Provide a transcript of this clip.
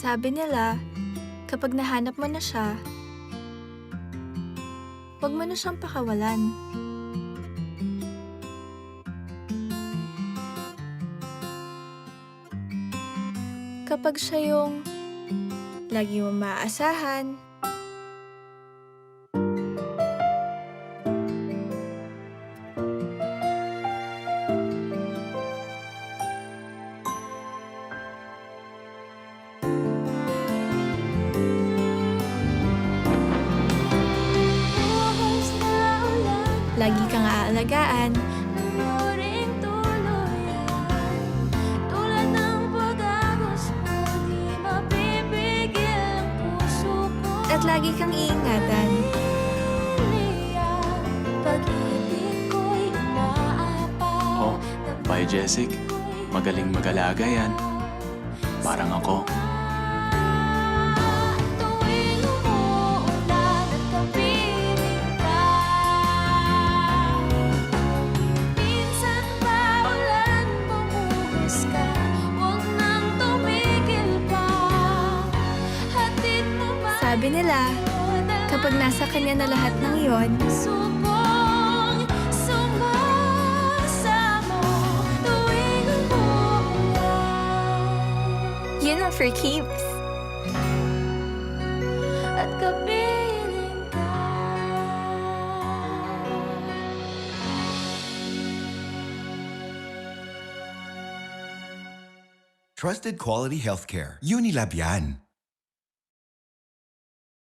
Sabi nila, kapag nahanap mo na siya, huwag mo na siyang pakawalan. Kapag siya yung lagi mo maaasahan, lagi kang aalagaan, at lagi kang iingatan. Oh, bye Jessic. Magaling mag-alaga yan. Parang ako. Sabi nila, kapag nasa kanya na lahat ng iyon, yun ang for keeps. At kapiling ka. Trusted quality healthcare. Unilab yan.